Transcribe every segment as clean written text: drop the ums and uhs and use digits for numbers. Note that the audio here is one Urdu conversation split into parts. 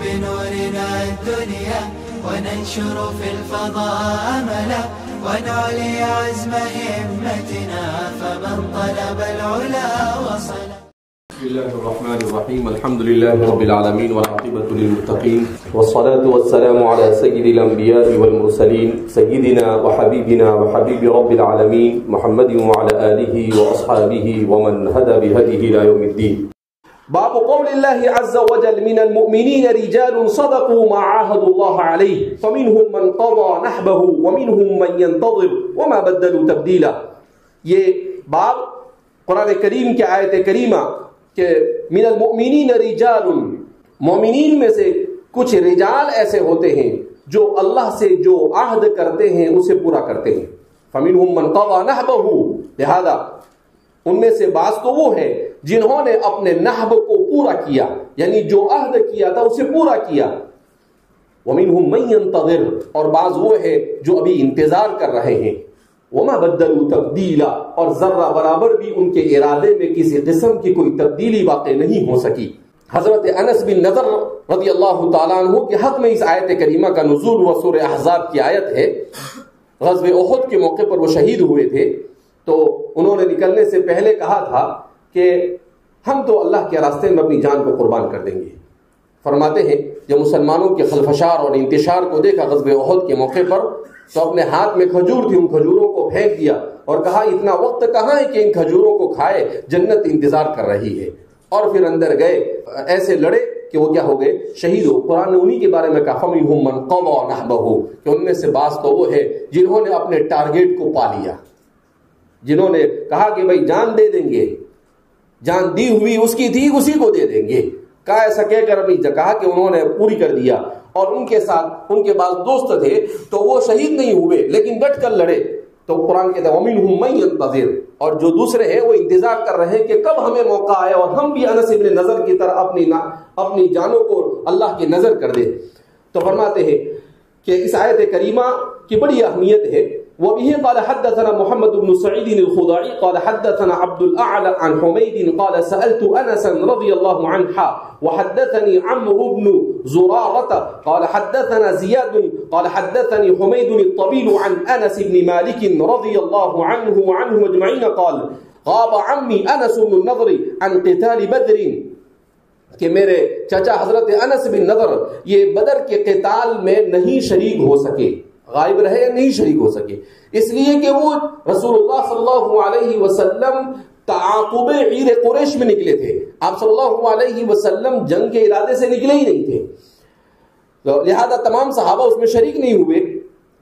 بنورنا الدنيا وننشر في الفضاء أملا ونعلي عزم همتنا فمن طلب العلا وصل. بسم الله الرحمن الرحيم. الحمد لله رب العالمين والعاقبة للمتقين والصلاة والسلام على سيد الأنبياء والمرسلين سيدنا وحبيبنا وحبيب رب العالمين محمد وعلى آله وأصحابه ومن هدى بهديه إلى يوم الدين. باب قول الله عز وجل من المؤمنين رجال صدقوا ما عاهدوا الله عليه فمنهم من قضى نحبه ومنهم من ينتظر وما بدلوا تبديلا. یہ باب قرآن کریم کی آیت کریمہ کہ من المؤمنین رجال، مومنین میں سے کچھ رجال ایسے ہوتے ہیں جو اللہ سے جو عہد کرتے ہیں اسے پورا کرتے ہیں. فمنهم من قضى نحبه، لہذا ان میں سے بعض تو وہ ہیں جنہوں نے اپنے نحب کو پورا کیا، یعنی جو عہد کیا تھا اسے پورا کیا. ومنهم من ينتظر، اور بعض وہ ہیں جو ابھی انتظار کر رہے ہیں. وما بدلوا تبدیلا، اور ذرہ برابر بھی ان کے ارادے میں کسی قسم کی کوئی تبدیلی واقع نہیں ہو سکی. حضرت انس بن نضر رضی اللہ تعالیٰ عنہ کے حق میں اس آیت کریمہ کا نزول و سورہ احزاب کی آیت ہے. غزوہ احد کے موقع پر وہ شہید ہوئے تھے، تو انہوں نے نکلنے سے پہلے کہا تھا کہ ہم تو اللہ کے راستے میں اپنی جان کو قربان کر دیں گے. فرماتے ہیں جب مسلمانوں کے خلفشار اور انتشار کو دیکھا غزوہ احد کے موقع پر، تو اپنے ہاتھ میں کھجور تھی، ان کھجوروں کو پھینک دیا اور کہا اتنا وقت کہاں ہے کہ ان کھجوروں کو کھائے، جنت انتظار کر رہی ہے. اور پھر اندر گئے، ایسے لڑے کہ وہ کیا ہو گئے، شہید ہو. قرآن نے انہی کے بارے میں کہا فَمِنْهُمْ مَنْ قَضَى نَحْبَهُ، کہ ان میں سے بعض تو وہ ہے جنہوں نے اپنے ٹارگیٹ کو پا لیا، جنہوں نے کہا کہ بھائی جان دے دیں گے، جان دی ہوئی اس کی تھی اسی کو دے دیں گے. کہا ایسا کہہ کر ابھی کہا کہ انہوں نے پوری کر دیا. اور ان کے ساتھ ان کے بعض دوست تھے تو وہ شہید نہیں ہوئے لیکن ڈٹ کر لڑے. تو قرآن کہتا ہے وَمِنْهُمْ مَن يَنتَظِرُ، اور جو دوسرے ہیں وہ انتظار کر رہے ہیں کہ کب ہمیں موقع آئے اور ہم بھی انس بن نضر کی طرح اپنی جانوں کو اللہ کی نظر کر دیں. تو فرماتے ہیں کہ اس آیت کریمہ کی بڑی اہمیت ہے. وبه قال حدثنا محمد بن سعيد الخضاعي قال حدثنا عبد الأعلى عن حميد قال سألت أنسا رضي الله عنه وحدثني عمرو بن زرارة قال حدثنا زياد قال حدثني حميد الطويل عن أنس بن مالك رضي الله عنه وعنهم أجمعين قال غاب عمي أنس بن النضر عن قتال بدر، کہ میرے چچا حضرت انس بن نضر یہ بدر کے قتال میں نہیں شریک ہو سکے، غائب رہے، نہیں شریک ہو سکے، اس لیے کہ وہ رسول اللہ صلی اللہ علیہ وسلم تعاقب عیر قریش میں نکلے تھے. آپ صلی اللہ علیہ وسلم جنگ کے ارادے سے نکلے ہی نہیں تھے، لہذا تمام صحابہ اس میں شریک نہیں ہوئے.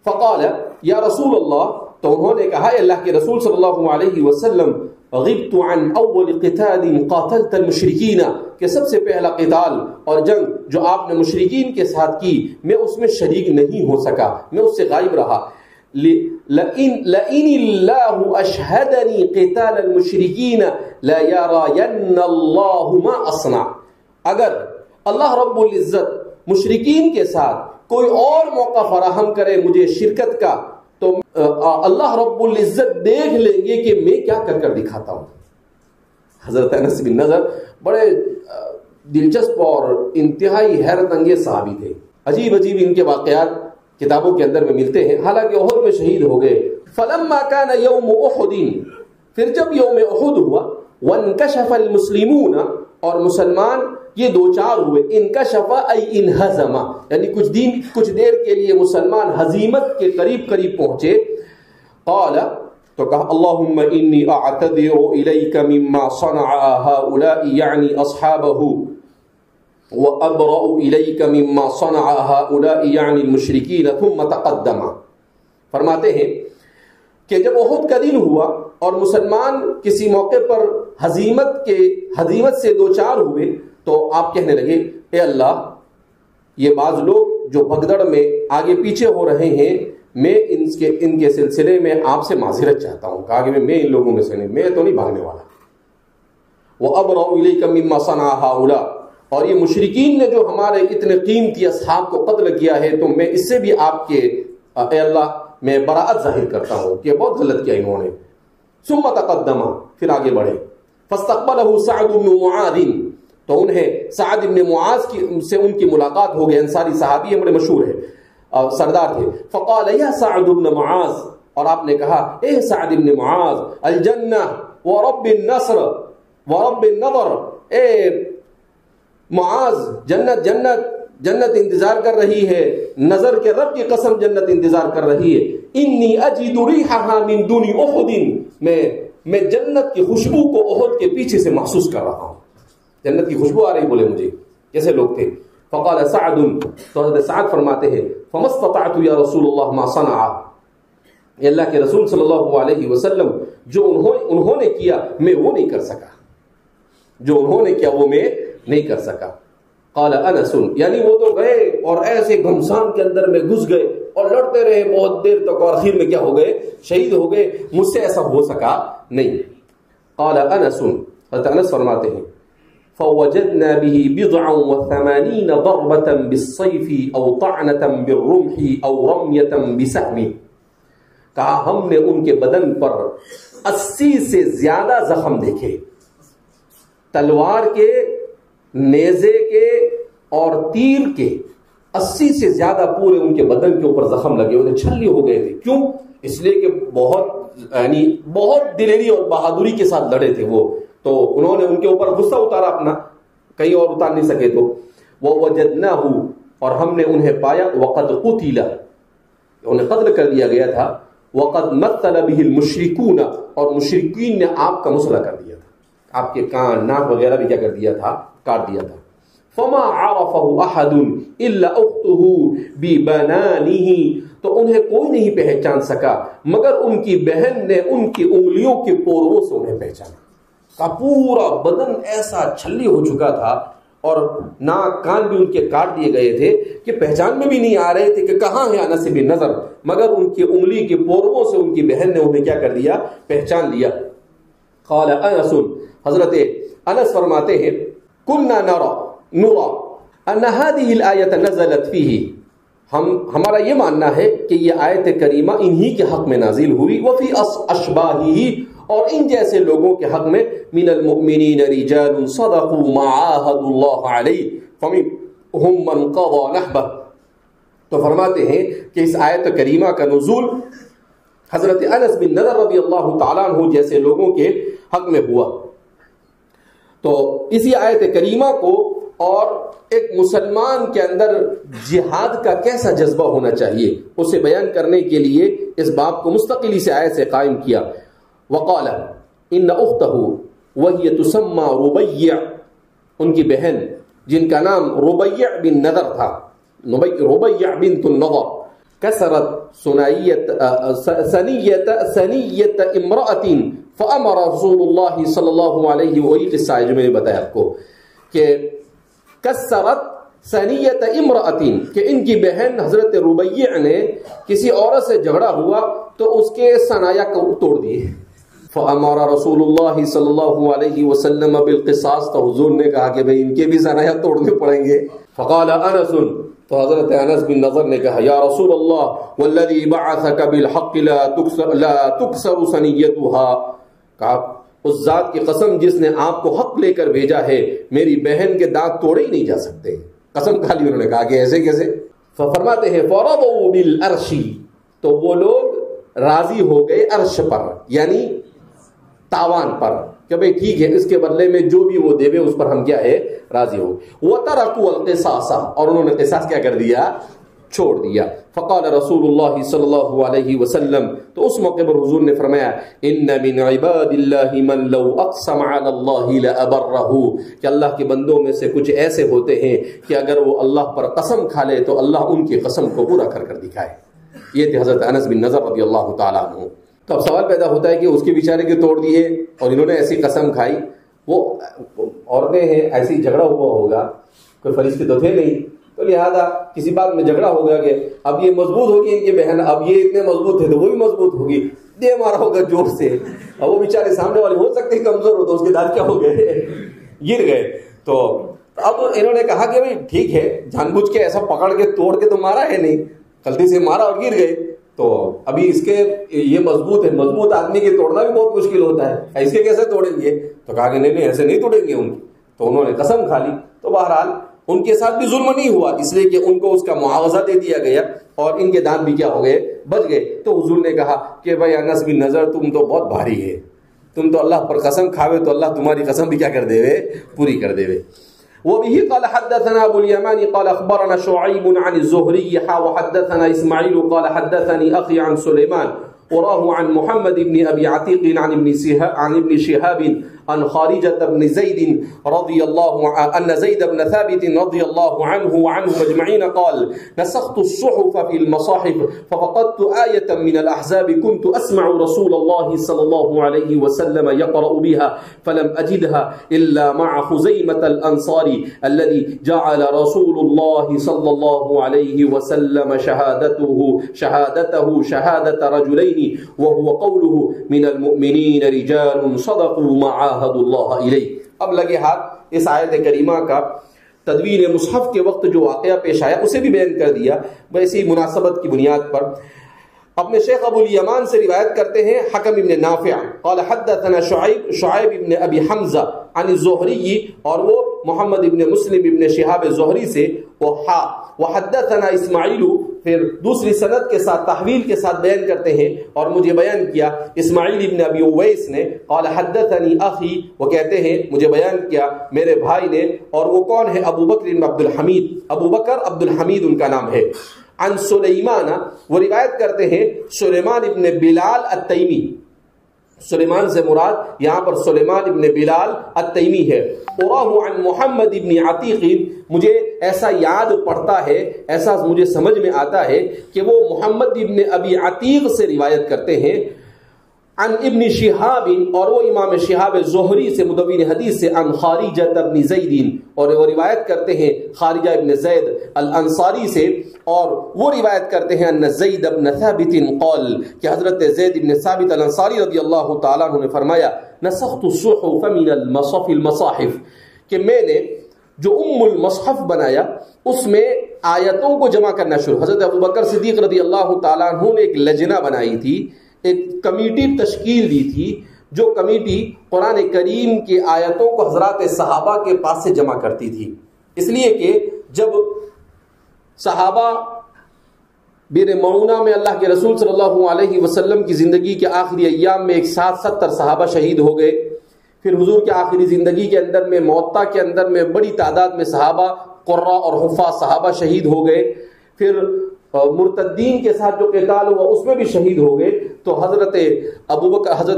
فقال یا رسول اللہ، تو انہوں نے کہا اللہ کے رسول صلی اللہ علیہ وسلم غبت عن اول قتال قاتلت المشرکین، کہ سب سے پہلا قتال اور جنگ جو آپ نے مشرکین کے ساتھ کی میں اس میں شریک نہیں ہو سکا، میں اس سے غائب رہا. لئن اللہ اشہدنی قتال المشرکین لیرین اللہ ما اصنع، اگر اللہ رب العزت مشرکین کے ساتھ کوئی اور موقع فراہم کرے مجھے شرکت کا، تو اللہ رب العزت دیکھ لیں گے کہ میں کیا کر کر دکھاتا ہوں. حضرت انس بن نضر بڑے دلچسپ اور انتہائی حیرت انگیز صحابی تھے. عجیب عجیب ان کے واقعات کتابوں کے اندر میں ملتے ہیں. حالانکہ احد میں شہید ہو گئے. فلما كان يوم احد، پھر جب یوم احد ہوا، وانکشف المسلمون، اور مسلمان یہ دو چار ہوئے. انکشف ای انہزم، یعنی کچھ دیر کے لیے مسلمان ہزیمت کے قریب پہنچے. قال، تو کہا اللہم انی اعتذر الیک مما صنع هؤلاء یعنی اصحابہ، وابرأ الیک مما صنع هؤلاء یعنی المشرکین، ثم تقدم. فرماتے ہیں کہ جب احد کا دن ہوا اور مسلمان کسی موقع پر ہزیمت سے دو چار ہوئے، تو آپ کہنے لگے اے اللہ، یہ بعض لوگ جو بھگدڑ میں آگے پیچھے ہو رہے ہیں، میں ان کے سلسلے میں آپ سے معذرت چاہتا ہوں. کہا کہ میں ان لوگوں میں سے نہیں، میں تو نہیں بھاگنے والا. وَأَبْرَأُ إِلَيْكَ مِمَّا صَنَعَ هَؤُلَاء، اور یہ مشرکین نے جو ہمارے اتنے قیمتی اصحاب کو قتل کیا ہے، تو میں اس سے بھی آپ کے اے اللہ میں براءت ظاہر کرتا ہوں کہ بہت غلط کیا انہوں نے. ثم تقدم، پھر آگے بڑھے. فاستقبله سعد بن معاذ، تو انہیں سعد بن معاذ سے ان کی ملاقات ہو گئی. انصاری صحابی ہیں، بڑے مشہور ہیں، سردار تھے. فقال یا سعد بن معاذ، اور آپ نے کہا اے سعد بن معاذ، الجنہ ورب النصر ورب النظر، اے معاذ جنت جنت جنت انتظار کر رہی ہے، نظر کے رب کی قسم جنت انتظار کر رہی ہے. انی اجد ریحها من دون احد، میں جنت کی خوشبو کو احد کے پیچھے سے محسوس کر رہا ہوں. جنت کی خوشبو آ رہی، بولے مجھے. کیسے لوگ تھے؟ فقال سعد، تو حضرت سعد فرماتے ہیں فما استطعت یا رسول اللہ ما صنع، اللہ کے رسول صلی اللہ علیہ وسلم جو انہوں نے کیا میں وہ نہیں کر سکا، جو انہوں نے کیا وہ میں نہیں کر سکا. قال انس، یعنی وہ تو گئے اور ایسے گھمسان کے اندر میں گھس گئے اور لڑتے رہے بہت دیر تک، اور آخر میں کیا ہو گئے؟ شہید ہو گئے. مجھ سے ایسا ہو سکا نہیں. قال انس، حضرت انس فرماتے ہیں فوجدنا به 87 ضربة بالسيف او طعنة بالرمح او رمية بسهم، کہا ہم نے ان کے بدن پر 80 سے زیادہ زخم دیکھے، تلوار کے، نیزے کے اور تیر کے 80 سے زیادہ پورے ان کے بدن کے اوپر زخم لگے ہوئے تھے، چھلے ہو گئے تھے. کیوں؟ اس لیے کہ بہت دلیری اور بہادری کے ساتھ لڑے تھے وہ. تو انہوں نے ان کے اوپر غصہ اتارا اپنا، کہیں اور اتار نہیں سکے. تو وَوَجَدْنَاهُ، اور ہم نے انہیں پایا، وَقَدْ قُتِلَ، انہیں قتل کر دیا گیا تھا. وَقَدْ مَثَّلَ بِهِ الْمُشْرِكُونَ، اور مشرکین نے آپ کا مسئلہ کر دیا تھا، آپ کے کان ناک وغیرہ بھی کیا کر دیا تھا؟ کاٹ دیا تھا. فَمَا عَرَفَهُ أَحَدٌ إِلَّا أُخْتُهُ بِبَنَانِهِ، تو انہیں کوئی نہیں پہچان سکا مگر ان کی بہن نے ان کی انگلیوں کے پوروں سے انہیں پہچانا. کا پورا بدن ایسا چھلی ہو چکا تھا اور ناک کان بھی ان کے کاٹ دیے گئے تھے کہ پہچان میں بھی نہیں آ رہے تھے کہ کہاں ہے انس بن نضر، مگر ان کی انگلی کے پوروں سے ان کی بہن نے انہیں کیا کر دیا؟ پہچان لیا. قال انس، حضرت انس فرماتے ہیں كنا نرى ان هذه الآية نزلت فيه، ہمارا یہ ماننا ہے کہ یہ آیت کریمہ انہی کے حق میں نازل ہوئی. وفي اشباهه، اور ان جیسے لوگوں کے حق میں، من المؤمنین رجال صدقوا ما عاهدوا الله علیہ فمنهم من قضى نحبه. تو فرماتے ہیں کہ اس آیت کریمہ کا نزول حضرت انس بن نضر رضی اللہ تعالیٰ عنہ جیسے لوگوں کے حق میں ہوا. تو اسی آیت کریمہ کو اور ایک مسلمان کے اندر جہاد کا کیسا جذبہ ہونا چاہیے اسے بیان کرنے کے لیے اس باب کو مستقلی سے آیت سے قائم کیا. وقال ان اختہ وہی تسمى ربیع، ان کی بہن جن کا نام ربیع بن نضر تھا، ربیع بنت النضر، کسرت ثنیت امرأۃ فامر رسول اللہ صلی اللہ علیہ، وہی قصہ ہے جو میں نے بتایا آپ کو کہ کسرت ثنیت امرأۃ، کہ ان کی بہن حضرت ربیع نے کسی عورت سے جھگڑا ہوا تو اس کے ثنایا کو توڑ دیے. فامر رسول اللہ صلی اللہ علیہ وسلم بالقصاص، تو حضور نے کہا کہ بھئی ان کے بھی ثنایا توڑنے پڑیں گے. فقال انس، تو حضرت انس بن نضر نے کہا یا رسول اللہ والذی بعثک بالحق لا تکسر ثنیتها، کہا اس ذات کی قسم جس نے آپ کو حق لے کر بھیجا ہے میری بہن کے دانت توڑے ہی نہیں جا سکتے. قسم کھا لی انہوں نے، کہا کہ ایسے کیسے؟ فرماتے ہیں فرضوا بالعرش، تو وہ لوگ راضی ہو گئے عرش پر، یعنی تاوان پر، کہ بھئی ٹھیک ہے اس کے بدلے میں جو بھی وہ دے اس پر ہم کیا ہے؟ راضی ہو. وترکوا القصاص، اور انہوں نے قصاص کیا کر دیا؟ چھوڑ دیا. فقال رسول اللہ صلی اللہ علیہ وسلم، تو اس موقع پر حضور نے فرمایا ان من عباد اللہ من لو اقسم علی اللہ لابرہ، کہ اللہ کے بندوں میں سے کچھ ایسے ہوتے ہیں کہ اگر وہ اللہ پر قسم کھا لے تو اللہ ان کی قسم کو پورا کر دکھائے. یہ تھے حضرت انس بن نضر رضی اللہ تعالیٰ عنہ. تو اب سوال پیدا ہوتا ہے کہ اس کے بیچارے کے توڑ دیے اور انہوں نے ایسی قسم کھائی، وہ عورتیں ہیں، ایسی جھگڑا ہوا ہوگا، کوئی فرشتے تو تھے نہیں، تو لہذا کسی بات میں جھگڑا ہو گیا کہ اب یہ مضبوط ہوگی ان کی بہن، اب یہ اتنے مضبوط تھے تو وہ بھی مضبوط ہوگی، دے مارا ہوگا زور سے. اب وہ بیچارے سامنے والے ہو سکتے ہیں کمزور ہو، تو اس کے دانت کیا ہو گئے؟ گر گئے. تو اب انہوں نے کہا کہ بھائی ٹھیک ہے، جان بوجھ کے ایسا پکڑ کے توڑ کے تو مارا ہے نہیں، غلطی سے مارا اور گر گئے. تو ابھی اس کے یہ مضبوط ہے، مضبوط آدمی کے توڑنا بھی بہت مشکل ہوتا ہے، اس کے کیسے توڑیں گے؟ تو کہا کہ نہیں ایسے نہیں توڑیں گے ان. تو انہوں نے قسم کھا لی. تو بہرحال ان کے ساتھ بھی ظلم نہیں ہوا، اس لیے کہ ان کو اس کا معاوضہ دے دیا گیا اور ان کے دانت بھی کیا ہو گئے، بچ گئے. تو حضور نے کہا کہ بھائی انس بن نضر تم تو بہت بھاری ہے، تم تو اللہ پر قسم کھاوے تو اللہ تمہاری قسم بھی کیا کر دے وے، پوری کر دے وے. وبه قال حدثنا ابو اليمان قال اخبرنا شعيب عن الزهري وحدثنا اسماعيل قال حدثني اخي عن سليمان وراه عن محمد بن ابي عتيق عن ابن شهاب عن خارجة بن زيد رضي الله أن زيد بن ثابت رضي الله عنه وعنهم أجمعين قال نسخت الصحف في المصاحف ففقدت آية من الأحزاب كنت أسمع رسول الله صلى الله عليه وسلم يقرأ بها فلم أجدها إلا مع خزيمة الأنصاري الذي جعل رسول الله صلى الله عليه وسلم شهادته شهادة رجلين وهو قوله من المؤمنين رجال صدقوا ما اللہ علیہ. اب لگے ہاتھ اس آیت کریمہ کا تدوین مصحف کے وقت جو واقعہ پیش آیا اسے بھی بیان کر دیا. ویسی مناسبت کی بنیاد پر اپنے شیخ ابو الیمان سے روایت کرتے ہیں حکم ابن نافع قال حدثنا شعیب ابن ابی حمزہ عن الزہری، اور وہ محمد ابن مسلم ابن شہاب زہری سے، وحدثنا اسماعیل، پھر دوسری سند کے ساتھ تحویل کے ساتھ بیان کرتے ہیں اور مجھے بیان کیا اسماعیل ابن ابی اویس نے. قال حدثنی اخی، وہ کہتے ہیں مجھے بیان کیا میرے بھائی نے، اور وہ کون ہے؟ ابو بکر ابن عبد الحمید، ابو بکر عبد الحمید ان کا نام ہے. عن سلیمان، وہ روایت کرتے ہیں سلیمان ابن بلال التیمی. سلیمان سے مراد یہاں پر سلیمان ابن بلال التیمی ہے. اوراہ عن محمد ابن عتیق، مجھے ایسا یاد پڑتا ہے، ایسا مجھے سمجھ میں آتا ہے کہ وہ محمد ابن ابی عتیق سے روایت کرتے ہیں. عن ابن شہاب، اور وہ امام شہاب زہری سے مدون حدیث سے. عن خارجہ ابن زید، اور وہ روایت کرتے ہیں خارجہ ابن زید الانصاری سے، اور وہ روایت کرتے ہیں ان زید ابن ثابت قال، کہ حضرت زید ابن ثابت الانصاری رضی اللہ تعالیٰ عنہ نے فرمایا نسخت الصحف من المصاحف، کہ میں نے جو المصحف بنایا اس میں آیتوں کو جمع کرنا شروع. حضرت ابو بکر صدیق رضی اللہ تعالیٰ عنہ نے ایک لجنہ بنائی تھی، ایک کمیٹی تشکیل دی تھی، جو کمیٹی قرآن کریم کی آیتوں کو حضرات صحابہ کے پاس سے جمع کرتی تھی. اس لیے کہ جب صحابہ بیر معونہ میں اللہ کے رسول صلی اللہ علیہ وسلم کی زندگی کے آخری ایام میں 170 صحابہ شہید ہو گئے، پھر حضور کے آخری زندگی کے اندر میں موطا کے اندر میں بڑی تعداد میں صحابہ قراء اور حفاظ صحابہ شہید ہو گئے، پھر مرتدین کے ساتھ جو قتال ہوا اس میں بھی شہید ہو گئے. تو حضرت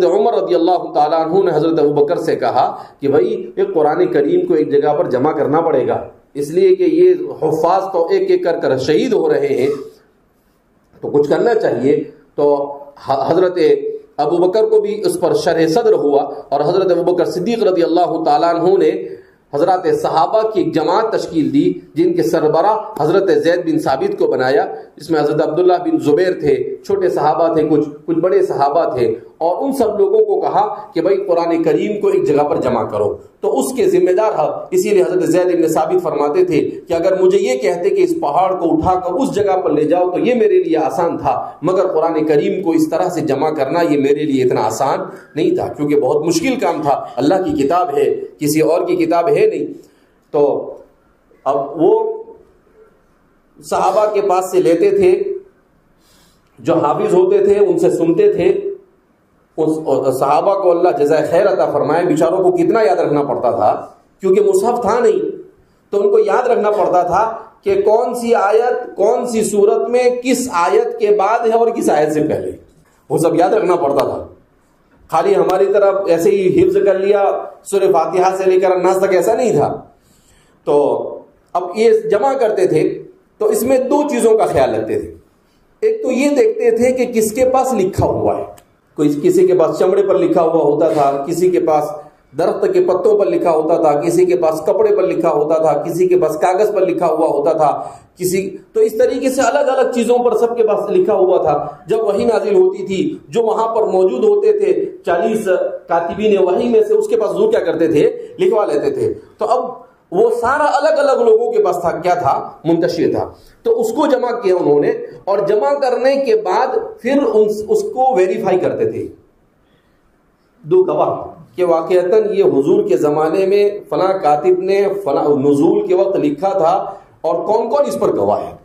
عمر رضی اللہ تعالیٰ عنہ نے حضرت ابو بکر سے کہا کہ بھائی یہ قرآن کریم کو ایک جگہ پر جمع کرنا پڑے گا، اس لیے کہ یہ حفاظ تو ایک ایک کر شہید ہو رہے ہیں، تو کچھ کرنا چاہیے. تو حضرت ابو بکر کو بھی اس پر شرح صدر ہوا، اور حضرت ابو بکر صدیق رضی اللہ تعالیٰ عنہ نے حضرات صحابہ کی ایک جماعت تشکیل دی، جن کے سربراہ حضرت زید بن ثابت کو بنایا. اس میں حضرت عبداللہ بن زبیر تھے، چھوٹے صحابہ تھے، کچھ بڑے صحابہ تھے، اور ان سب لوگوں کو کہا کہ بھائی قرآن کریم کو ایک جگہ پر جمع کرو. تو اس کے ذمہ دار ہے، اسی لیے حضرت زید بن ثابت فرماتے تھے کہ اگر مجھے یہ کہتے کہ اس پہاڑ کو اٹھا کر اس جگہ پر لے جاؤ تو یہ میرے لیے آسان تھا، مگر قرآن کریم کو اس طرح سے جمع کرنا یہ میرے لیے اتنا آسان نہیں تھا، کیونکہ بہت مشکل کام تھا. اللہ کی کتاب ہے، کسی اور کی کتاب ہے نہیں. تو اب وہ صحابہ کے پاس سے لیتے تھے، جو حافظ ہوتے تھے ان سے سنتے تھے. صحابہ کو اللہ جزائے خیر عطا فرمائے، بیچاروں کو کتنا یاد رکھنا پڑتا تھا، کیونکہ مصحف تھا نہیں، تو ان کو یاد رکھنا پڑتا تھا کہ کون سی آیت کون سی صورت میں کس آیت کے بعد ہے اور کس آیت سے پہلے، وہ سب یاد رکھنا پڑتا تھا. خالی ہماری طرف ایسے ہی حفظ کر لیا سورہ فاتحہ سے لے کر الناس تک، ایسا نہیں تھا. تو اب یہ جمع کرتے تھے تو اس میں دو چیزوں کا خیال رکھتے تھے. ایک تو یہ دیکھتے تھے کہ کس کے پاس لکھا ہوا ہے، کسی کے پاس چمڑے پر لکھا ہوا ہوتا تھا، کسی کے پاس درخت کے پتوں پر لکھا ہوتا تھا، کسی کے پاس کپڑے پر لکھا ہوتا تھا، کسی کے پاس کاغذ پر لکھا ہوا ہوتا تھا، تو اس طریقے سے الگ الگ چیزوں پر سب کے پاس لکھا ہوا تھا. جب وحی نازل ہوتی تھی، جو وہاں پر موجود ہوتے تھے 40 کاتبین وحی میں سے، اس کے پاس حضور کیا کرتے تھے، لکھوا لیتے تھے. تو اب وہ سارا الگ الگ لوگوں کے پاس تھا، کیا تھا، منتشر تھا. تو اس کو جمع کیا انہوں نے، اور جمع کرنے کے بعد پھر اس کو ویریفائی کرتے تھے. دو گواہ کہ واقعتاً یہ حضور کے زمانے میں فلاں کاتب نے فلاں نزول کے وقت لکھا تھا اور کون کون اس پر گواہ ہے.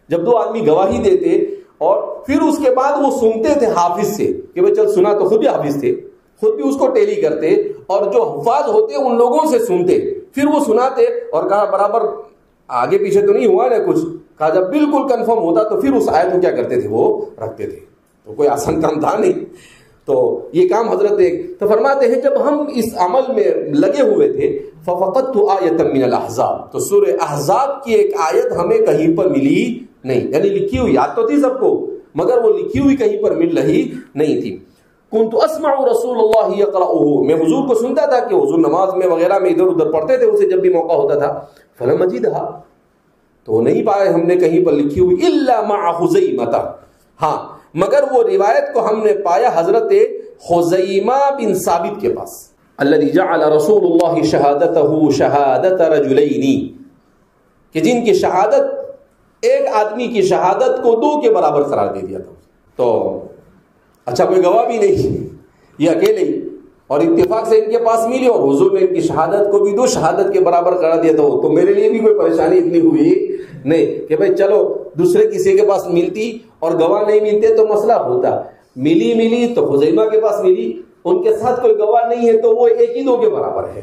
جب دو آدمی گواہی دیتے اور پھر اس کے بعد وہ سنتے تھے حافظ سے کہ بھئی چل سنا، تو خود بھی حافظ تھے، خود بھی اس کو ٹیلی کرتے اور جو حفاظ ہوتے ان لوگوں سے سنتے، پھر وہ سناتے اور کہا برابر آگے پیچھے تو نہیں ہوا نا کچھ، کہا جب بالکل کنفرم ہوتا تو پھر اس آیت کو کیا کرتے تھے، وہ رکھتے تھے. تو کوئی آسان کام تھا نہیں. تو یہ کام حضرت تو فرماتے ہیں جب ہم اس عمل میں لگے ہوئے تھے فَفَقَدْتُ آیَةً مِّنَ الْأَحْزَابِ، تو سورہ احزاب کی ایک آیت ہمیں کہیں پر ملی نہیں، یعنی لکھی ہوئی یاد تو تھی سب کو مگر وہ لکھی ہوئی کہیں پر مل رہی نہیں تھی. كنت اسمع رسول اللہ يقرأه، میں حضور کو سنتا تھا کہ حضور نماز میں وغیرہ میں ادھر ادھر پڑھتے تھے اسے جب بھی موقع ہوتا تھا. فلم اجدها، تو نہیں پائے ہم نے کہیں پر لکھی ہوئی الا مع خزیمہ، ہاں مگر وہ روایت کو ہم نے پایا حضرت خزیمہ بن ثابت کے پاس. الذي جعل رسول اللہ شہادته شہادت رجلین، کہ جن کی شہادت ایک آدمی کی شہادت کو دو کے برابر قرار دے دیا تھا. تو اچھا کوئی گواہ بھی نہیں، یہ اکیلے ہی، اور اتفاق سے ان کے پاس ملی اور حضور نے ان کی شہادت کو بھی دو شہادت کے برابر قرار دیا تھا. تو میرے لیے بھی کوئی پریشانی اتنی ہوئی نہیں کہ بھئی چلو دوسرے کسی کے پاس ملتی اور گواہ نہیں ملتے تو مسئلہ ہوتا. ملی تو خزیمہ کے پاس ملی، ان کے ساتھ کوئی گواہ نہیں ہے تو وہ ایک ہی دو کے برابر ہے.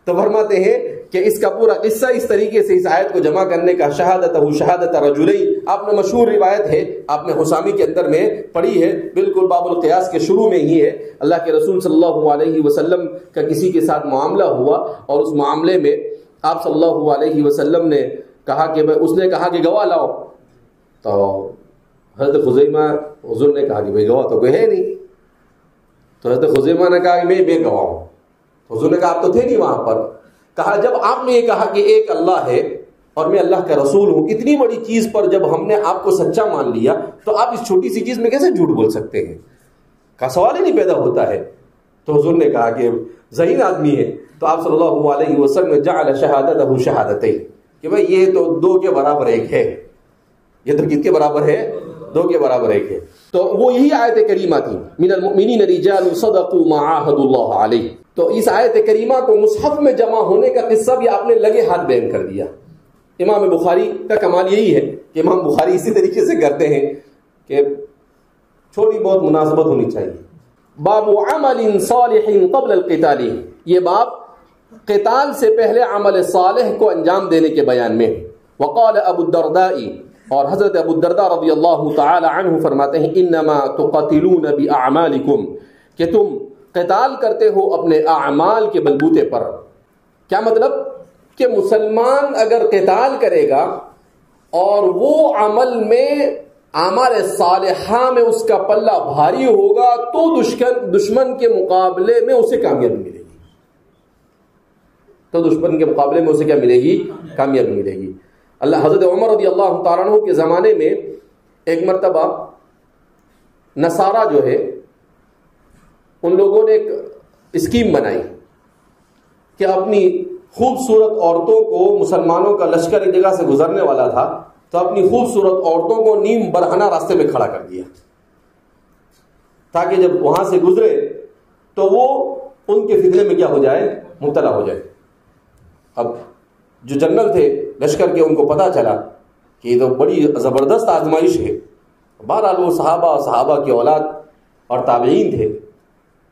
تو فرماتے ہیں کہ اس کا پورا قصہ اس طریقے سے اس آیت کو جمع کرنے کا شہادتہ شہادت رجلین، آپ نے مشہور روایت ہے، آپ نے حسامی کے اندر میں پڑھی ہے، بالکل باب القیاس کے شروع میں ہی ہے. اللہ کے رسول صلی اللہ علیہ وسلم کا کسی کے ساتھ معاملہ ہوا اور اس معاملے میں آپ صلی اللہ علیہ وسلم نے کہا کہ اس نے کہا کہ گواہ لاؤ. تو حضرت خزیمہ حضور نے کہا کہ بھئی گواہ تو کوئی ہے نہیں. تو حضرت خزیمہ نے کہا کہ میں گواہ ہوں. حضور نے کہا آپ تو تھے نہیں وہاں پر. کہا جب آپ نے یہ کہا کہ ایک اللہ ہے اور میں اللہ کا رسول ہوں، اتنی بڑی چیز پر جب ہم نے آپ کو سچا مان لیا تو آپ اس چھوٹی سی چیز میں کیسے جھوٹ بول سکتے ہیں؟ کا سوال ہی نہیں پیدا ہوتا ہے. تو حضور نے کہا کہ ذہین آدمی ہے. تو آپ صلی اللہ علیہ وسلم جعل شہادتہ شہادتین، کہ بھئی یہ تو دو کے برابر ایک ہے. یہ تو کس کے برابر ہے؟ دو کے برابر ایک ہے. تو وہ یہی آیت کریمہ تھی، من المؤمنین رجال صدقوا ما عاهدوا اللہ علیہ. تو اس آیت کریمہ کو مصحف میں جمع ہونے کا قصہ بھی آپ نے لگے ہاتھ بیان کر دیا. امام بخاری کا کمال یہی ہے کہ امام بخاری اسی طریقے سے کرتے ہیں کہ چھوٹی بہت مناسبت ہونی چاہیے. باب عمل صالح قبل القتال، یہ باب قتال سے پہلے عمل صالح کو انجام دینے کے بیان میں. وقال ابو الدرداء، اور حضرت ابو الدرداء رضی اللہ تعالی عنہ فرماتے ہیں انما تقاتلون باعمالکم، کہ تم قتال کرتے ہو اپنے اعمال کے بلبوتے پر. کیا مطلب؟ کہ مسلمان اگر قتال کرے گا اور وہ عمل میں اعمال صالحہ میں اس کا پلہ بھاری ہوگا تو دشمن کے مقابلے میں اسے کامیابی ملے گی. تو دشمن کے مقابلے میں اسے کیا ملے گی؟ کامیابی ملے گی. اللہ حضرت عمر رضی اللہ تعالیٰ عنہ کے زمانے میں ایک مرتبہ نصارہ جو ہے ان لوگوں نے ایک اسکیم بنائی کہ اپنی خوبصورت عورتوں کو، مسلمانوں کا لشکر ایک جگہ سے گزرنے والا تھا تو اپنی خوبصورت عورتوں کو نیم برہنہ راستے میں کھڑا کر دیا تاکہ جب وہاں سے گزرے تو وہ ان کے فتنے میں کیا ہو جائے؟ مبتلا ہو جائے. اب جو جنرل تھے لشکر کے ان کو پتا چلا کہ یہ تو بڑی زبردست آزمائش ہے. بہرحال وہ صحابہ کی اولاد اور تابعین تھے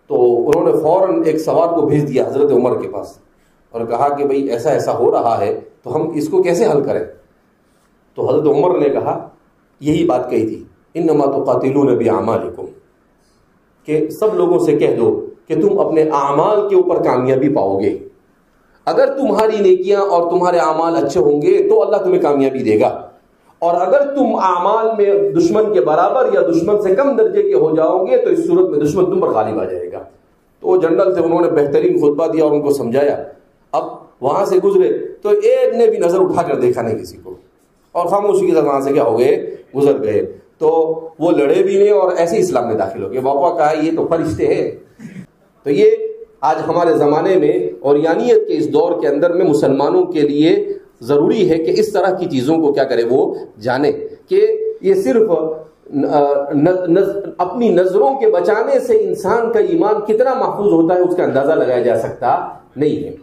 تو انہوں نے فوراً ایک سوار کو بھیج دیا حضرت عمر کے پاس اور کہا کہ بھئی ایسا ایسا ہو رہا ہے تو ہم اس کو کیسے حل کریں. تو حضرت عمر نے کہا یہی بات کہی تھی، انما تقاتلون باعمالکم، کہ سب لوگوں سے کہہ دو کہ تم اپنے اعمال کے اوپر کامیابی پاؤ گے. اگر تمہاری نیکیاں اور تمہارے اعمال اچھے ہوں گے تو اللہ تمہیں کامیابی دے گا، اور اگر تم اعمال میں دشمن کے برابر یا دشمن سے کم درجے کے ہو جاؤ گے تو اس صورت میں دشمن تم پر غالب آ جائے گا. تو وہ جنرل تھے، انہوں نے بہترین خطبہ دیا اور ان کو سمجھایا. اب وہاں سے گزرے تو ایک نے بھی نظر اٹھا کر دیکھا نہیں کسی کو، اور خاموشی کے ساتھ وہاں سے کیا ہو گئے؟ گزر گئے. تو وہ لڑے بھی نہیں اور ایسے اسلام میں داخل ہو گئے. واقعہ کہا یہ تو فرشتے ہیں. تو یہ آج ہمارے زمانے میں اور یانیت کے اس دور کے اندر میں مسلمانوں کے لیے ضروری ہے کہ اس طرح کی چیزوں کو کیا کرے، وہ جانے کہ یہ صرف اپنی نظروں کے بچانے سے انسان کا ایمان کتنا محفوظ ہوتا ہے اس کا اندازہ لگایا جا سکتا نہیں ہے.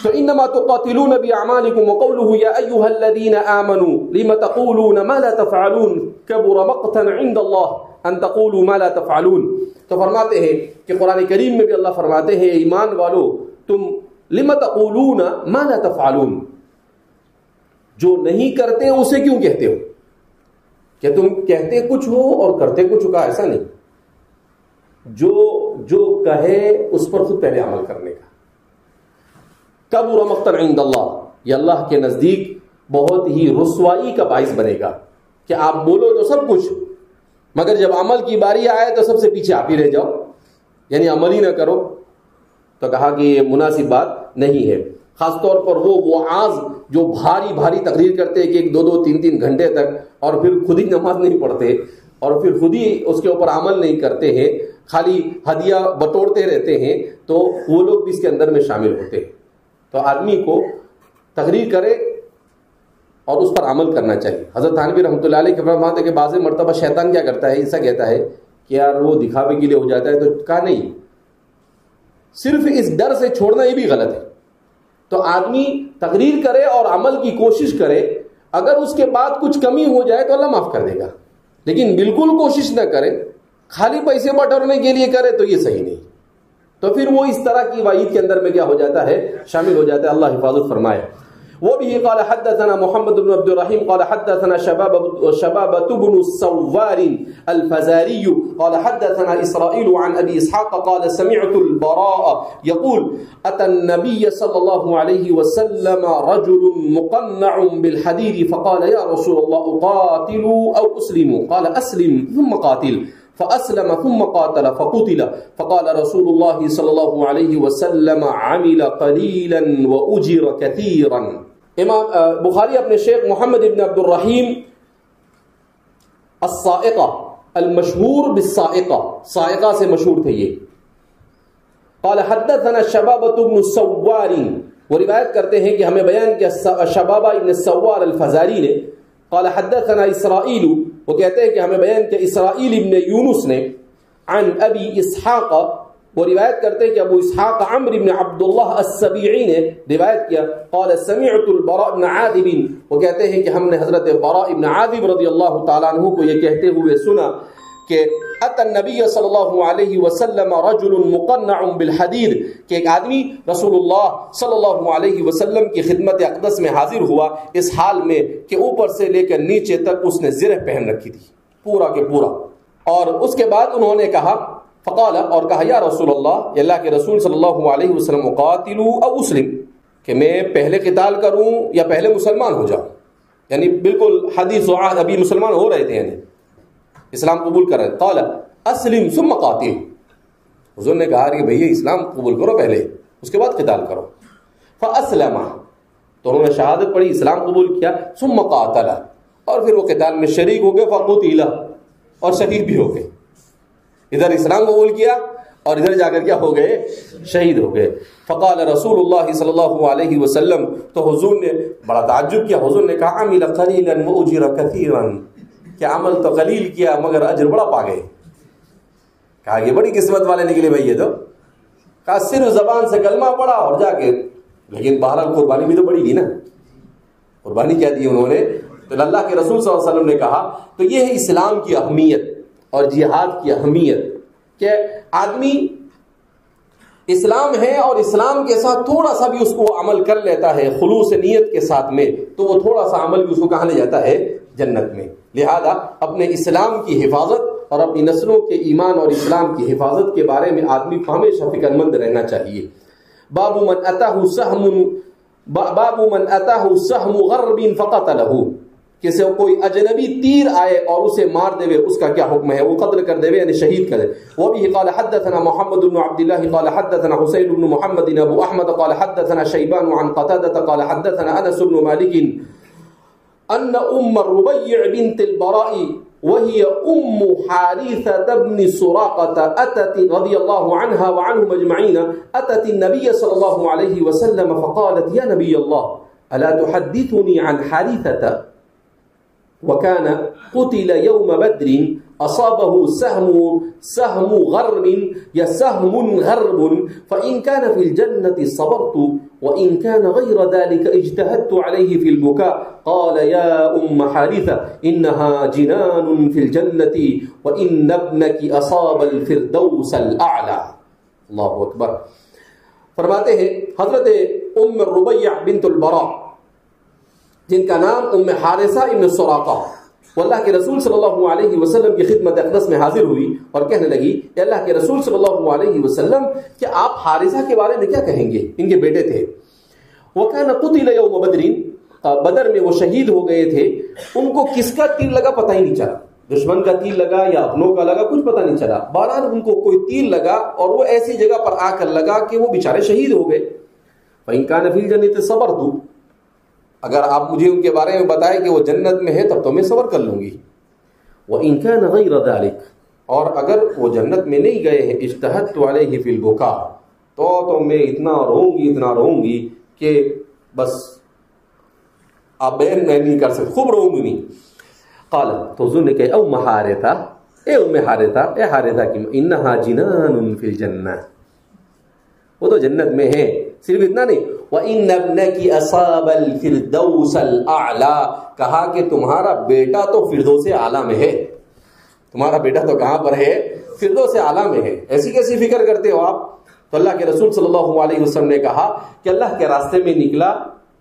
تو انما تقاتلون باعمالكم وقوله يا ايها الذين امنوا لما تقولون ما لا تفعلون كبر مقتا عند الله ان تقولوا ما لا تفعلون. تو فرماتے ہیں کہ قرآن کریم میں بھی اللہ فرماتے ہیں ایمان والو تم لما تقولون ما لا تفعلون، جو نہیں کرتے اسے کیوں کہتے ہو؟ کہ تم کہتے کچھ ہو اور کرتے کچھ کا، ایسا نہیں. جو کہے اس پر خود پہلے عمل کرنے کا. کبر مقتا عند اللہ، یہ اللہ کے نزدیک بہت ہی رسوائی کا باعث بنے گا کہ آپ بولو تو سب کچھ، مگر جب عمل کی باری آئے تو سب سے پیچھے آپ ہی رہ جاؤ، یعنی عمل ہی نہ کرو. تو کہا کہ یہ مناسب بات نہیں ہے. خاص طور پر وہ وعاظ جو بھاری تقریر کرتے ہیں کہ 2 3 گھنٹے تک، اور پھر خود ہی نماز نہیں پڑھتے اور پھر خود ہی اس کے اوپر عمل نہیں کرتے ہیں، خالی ہدیہ بٹورتے رہتے ہیں، تو وہ لوگ بھی اس کے اندر میں شامل ہوتے ہیں. تو آدمی کو تقریر کرے اور اس پر عمل کرنا چاہیے. حضرت تھانوی رحمۃ اللہ علیہ کے فرماتے کہ بعض مرتبہ شیطان کیا کرتا ہے، ایسا کہتا ہے کہ یار وہ دکھاوے کے لیے ہو جاتا ہے، تو کہا نہیں، صرف اس ڈر سے چھوڑنا یہ بھی غلط ہے. تو آدمی تقریر کرے اور عمل کی کوشش کرے، اگر اس کے بعد کچھ کمی ہو جائے تو اللہ معاف کر دے گا، لیکن بالکل کوشش نہ کرے، خالی پیسے بٹورنے کے لیے کرے تو یہ صحیح نہیں. تو پھر وہ اس طرح کی وعید کے اندر میں کیا ہو جاتا ہے، شامل ہو جاتا ہے. اللہ حفاظت فرمائے. وبه قال حدثنا محمد بن عبد الرحيم قال حدثنا شبابة بن السوار الفزاري قال حدثنا إسرائيل عن أبي إسحاق قال سمعت البراء يقول أتى النبي صلى الله عليه وسلم رجل مقنع بالحديد فقال يا رسول الله أقاتل أو أسلم؟ قال أسلم ثم قاتل. فأسلم ثم قاتل فقتل. فقال رسول الله صلى الله عليه وسلم عمل قليلا وأجر كثيرا. امام بخاری اپنے شیخ محمد ابن عبد الرحیم الصائقہ المشہور بالصائقہ، صائقہ سے مشہور تھے یہ. قال حدثنا شبابة بن السوار، وہ روایت کرتے ہیں کہ ہمیں بیان کیا شبابہ ابن السوار الفزاری نے. قال حدثنا اسرائیل، وہ کہتے ہیں کہ ہمیں بیان کیا اسرائیل ابن یونس نے. عن ابی اسحاق، وہ روایت کرتے ہیں کہ ابو اسحاق عمرو بن عبداللہ السبیعی نے روایت کیا. قال سمعت البراء بن عازب، وہ کہتے ہیں کہ ہم نے حضرت براء بن عازب رضی اللہ تعالیٰ عنہ کو یہ کہتے ہوئے سنا کہ اتى النبی صلی اللہ علیہ وسلم رجل مقنع بالحدید، کہ ایک آدمی رسول اللہ صلی اللہ علیہ وسلم کی خدمت اقدس میں حاضر ہوا اس حال میں کہ اوپر سے لے کر نیچے تک اس نے زرہ پہن رکھی تھی، پورا کے پورا. اور اس کے بعد انہوں نے کہا فقال، اور کہا یا رسول اللہ، اللہ کے رسول صلی اللہ علیہ وسلم اقاتل او اسلم، کہ میں پہلے قتال کروں یا پہلے مسلمان ہو جاؤں. یعنی بالکل حدیث و عہد، ابھی مسلمان ہو رہے تھے، یعنی اسلام قبول کر رہے. قال اسلم ثم قاتل، حضور نے کہا کہ بھئی اسلام قبول کرو پہلے، اس کے بعد قتال کرو. فاسلم، تو انہوں نے شہادت پڑھی، اسلام قبول کیا. ثم قاتل، اور پھر وہ قتال میں شریک ہو گئے. فقتل، اور شہید بھی ہو گئے. ادھر اسلام قبول کیا اور ادھر جا کر کیا ہو گئے، شہید ہو گئے. فقال رسول اللہ صلی اللہ علیہ وسلم، تو حضور نے بڑا تعجب کیا. حضور نے کہا عمل قلیلا واجر کثیرا، کہ عمل تو قلیل کیا مگر اجر بڑا پا گئے. کہا یہ بڑی قسمت والے نکلے بھائی. یہ تو کہا صرف زبان سے کلمہ پڑا اور جا کے، لیکن بہرحال قربانی بھی تو بڑی تھی نا. قربانی کیا دی انہوں نے. تو اللہ کے رسول صلی اللہ علیہ وسلم نے کہا تو یہ ہے اسلام کی اہمیت اور جہاد کی اہمیت، کہ آدمی اسلام ہے اور اسلام کے ساتھ تھوڑا سا بھی اس کو عمل کر لیتا ہے خلوص نیت کے ساتھ میں، تو وہ تھوڑا سا عمل بھی اس کو کہاں لے جاتا ہے، جنت میں. لہذا اپنے اسلام کی حفاظت اور اپنی نسلوں کے ایمان اور اسلام کی حفاظت کے بارے میں آدمی کو ہمیشہ فکر مند رہنا چاہیے. باب من اتاہ سہم غرب فقتلہ، کسی کوئی اجنبی تیر آئے اور اسے مار دے، اس کا کیا حکم ہے، وہ قتل کر دے یعنی شہید کر دے. وہ بھی قال حدثنا محمد بن عبد الله قال حدثنا حسين بن محمد ابو احمد قال حدثنا شيبان عن قتادة قال حدثنا انس بن مالك ان ام الربيع بنت البراء وهي ام حارثة بن سراقة اتت رضي الله عنها وعنهم اجمعين اتت النبي صلى الله عليه وسلم فقالت يا نبي الله الا تحدثني عن حارثة. وكان قتل يوم بدر أصابه سهم غرب یا سهم غرب فإن كان في الجنة صبرت وإن كان غير ذلك اجتهدت عليه في البكاء قال يا حارثة إنها جنان في الجنة وإن ابنك أصاب الفردوس الأعلى. اللہ اکبر. فرماتے ہیں حضرت ام ربیع بنت البراء جن کا نام ام حارثہ ابن سراقہ، وہ اللہ کے رسول صلی اللہ علیہ وسلم کی خدمت اقدس میں حاضر ہوئی اور کہنے لگی کہ اللہ کے رسول صلی اللہ علیہ وسلم کہ آپ حارثہ کے بارے میں کیا کہیں گے؟ ان کے بیٹے تھے. وَكَانَ قُتِلَ يَوْمَ بَدْرٍ، بدر میں وہ شہید ہو گئے تھے. ان کو کس کا تیر لگا پتہ ہی نہیں چلا، دشمن کا تیر لگا یا اپنوں کا لگا کچھ پتہ نہیں چلا. بہرحال ان کو کوئی تیر لگا اور وہ ایسی جگہ پر آ کر لگا کہ وہ بیچارے شہید ہو گئے. فَإِن كَانَ فِي الْجَنَّةِ صَبَرْتُ، اگر آپ مجھے ان کے بارے میں بتائیں کہ وہ جنت میں ہے تب تو میں صبر کر لوں گی. وَإِن كَانَ غَيْرَ ذَلِكَ، اور اگر وہ جنت میں نہیں گئے ہیں، اجتہدت علیہ فی البکاء، تو میں اتنا روؤں گی کہ بس آپ بیان نہیں کر سکتے، خوب روؤں گی. قال، تو حضور نے کہا ام حارثہ، اے ام حارثہ، اے حارثہ کی انہا جنان فی الجنہ، وہ تو جنت میں ہے. صرف اتنا نہیں، وَإِنَّ ابْنَكِ أَصَابَ الْفِرْدَوْسَ الْأَعْلَى، کہا کہ تمہارا بیٹا تو فردوس اعلیٰ میں ہے. تمہارا بیٹا تو کہاں پر ہے؟ فردوس اعلیٰ میں ہے. ایسی کیسی فکر کرتے ہو آپ؟ تو اللہ کے رسول صلی اللہ علیہ وسلم نے کہا کہ اللہ کے راستے میں نکلا،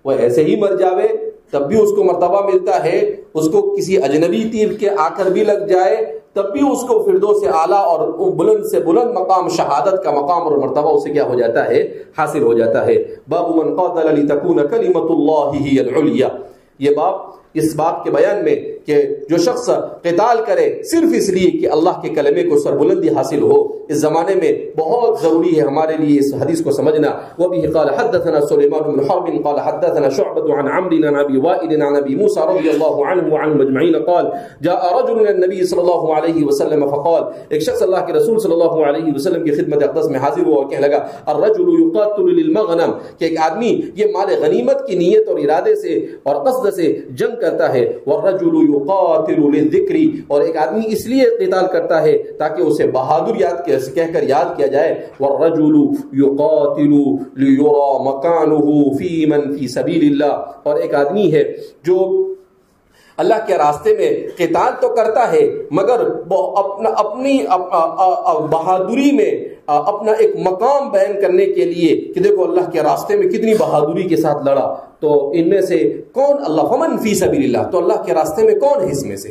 وہ ایسے ہی مر جاوے تب بھی اس کو مرتبہ ملتا ہے، اس کو کسی اجنبی تیر کے آ کر بھی لگ جائے تب بھی اس کو فردوس اعلیٰ اور بلند سے بلند مقام شہادت کا مقام اور مرتبہ اسے کیا ہو جاتا ہے؟ حاصل ہو جاتا ہے. باب من قاتل لتكون کلمۃ اللہ ہی العلیٰ، یہ باب اس بات کے بیان میں کہ جو شخص قتال کرے صرف اس لیے کہ اللہ کے کلمے کو سربلندی حاصل ہو، اس زمانے میں بہت ضروری ہے ہمارے لیے اس حدیث کو سمجھنا. وبه قال حدثنا سليمان بن حرب قال حدثنا شعبة عن عمرو عن ابي وائل عن ابي موسى رضي الله عنه وعن اجمعين قال جاء رجل الى النبي صلى الله عليه وسلم فقال، ایک شخص اللہ کے رسول صلی اللہ علیہ وسلم کی خدمت اقدس میں حاضر ہوا اور کہنے لگا الرجل يقاتل للمغنم، کہ ایک آدمی یہ مال غنیمت کی نیت اور ارادے سے اور قصد سے جنگ کرتا ہے. والرجل يقاتل للذکر، اور ایک آدمی اس لیے قتال کرتا ہے تاکہ اسے بہادر کہہ کر یاد کیا جائے. والرجل يقاتل ليرى مكانه في من في سبيل الله، اور ایک آدمی ہے جو اللہ کے راستے میں قتال تو کرتا ہے مگر اپنی بہادری میں اپنا ایک مقام بیان کرنے کے لیے کہ دیکھو اللہ کے راستے میں کتنی بہادری کے ساتھ لڑا. تو ان میں سے کون اللہ فمن فی سبیل اللہ، تو اللہ کے راستے میں کون ہے اس میں سے؟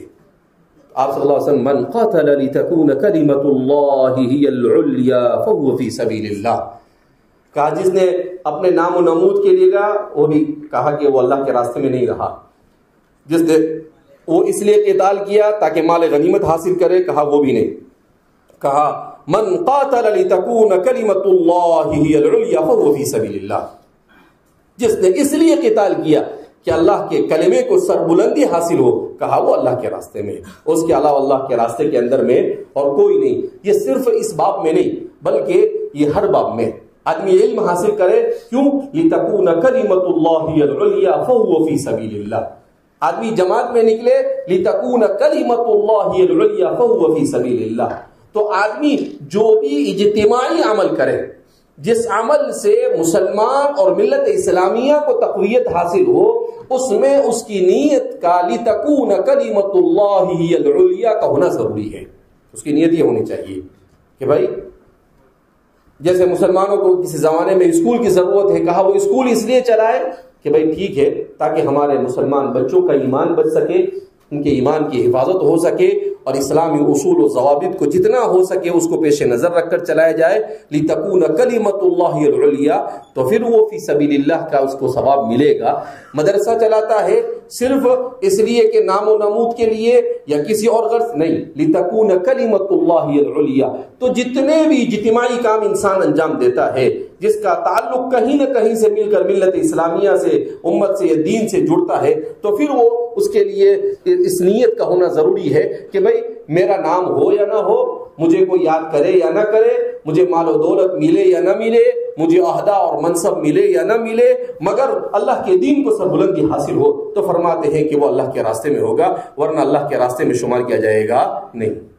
آپ صلی اللہ علیہ وسلم من قاتل لتكون کلمۃ اللہ ہی العلیٰ فهو فی سبیل اللہ، کہا جس نے اپنے نام و نمود کے لیے گا وہ بھی کہا کہ وہ اللہ کے راستے میں نہیں رہا. جس نے وہ اس لیے قتال کیا تاکہ مال غنیمت حاصل کرے، کہا وہ بھی نہیں. کہا من قاتل لتكون کلمۃ اللہ ہی العلیٰ فهو فی سبیل اللہ، جس نے اس لیے قتال کیا کہ اللہ کے کلمے کو سربلندی حاصل ہو، کہا وہ اللہ کے راستے میں، اس کے علاوہ اللہ کے راستے کے اندر میں اور کوئی نہیں. یہ صرف اس باب میں نہیں بلکہ یہ ہر باب میں آدمی علم حاصل کرے. کیوں؟ لتكون کلمۃ اللہ العلیٰ فهو فی سبیل اللہ. آدمی جماعت میں نکلے لتكون کلمۃ اللہ العلیٰ فهو فی سبیل اللہ، تو آدمی جو بھی اجتماعی عمل کرے، جس عمل سے مسلمان اور ملت اسلامیہ کو تقویت حاصل ہو، اس میں اس کی نیت کا لتكون کلمۃ اللہ العلیٰ کا ہونا ضروری ہے. اس کی نیت یہ ہونی چاہیے کہ بھائی جیسے مسلمانوں کو کسی زمانے میں اسکول کی ضرورت ہے، کہا وہ اسکول اس لیے چلائے کہ بھائی ٹھیک ہے تاکہ ہمارے مسلمان بچوں کا ایمان بچ سکے، ان کے ایمان کی حفاظت ہو سکے اور اسلامی اصول و ضوابط کو جتنا ہو سکے اس کو پیش نظر رکھ کر چلایا جائے. لتكون کلمۃ اللہ العلیٰ، تو پھر وہ فی سبیل اللہ کا اس کو ثواب ملے گا. مدرسہ چلاتا ہے صرف اس لیے کہ نام و نمود کے لیے یا کسی اور غرض نہیں، لتكون کلمۃ اللہ العلیٰ. تو جتنے بھی اجتماعی کام انسان انجام دیتا ہے جس کا تعلق کہیں نہ کہیں سے مل کر ملت اسلامیہ سے، امت سے یا دین سے جڑتا ہے، تو پھر وہ اس کے لیے اس نیت کا ہونا ضروری ہے کہ بھائی میرا نام ہو یا نہ ہو، مجھے کوئی یاد کرے یا نہ کرے، مجھے مال و دولت ملے یا نہ ملے، مجھے عہدہ اور منصب ملے یا نہ ملے، مگر اللہ کے دین کو سربلندی حاصل ہو، تو فرماتے ہیں کہ وہ اللہ کے راستے میں ہوگا، ورنہ اللہ کے راستے میں شمار کیا جائے گا نہیں۔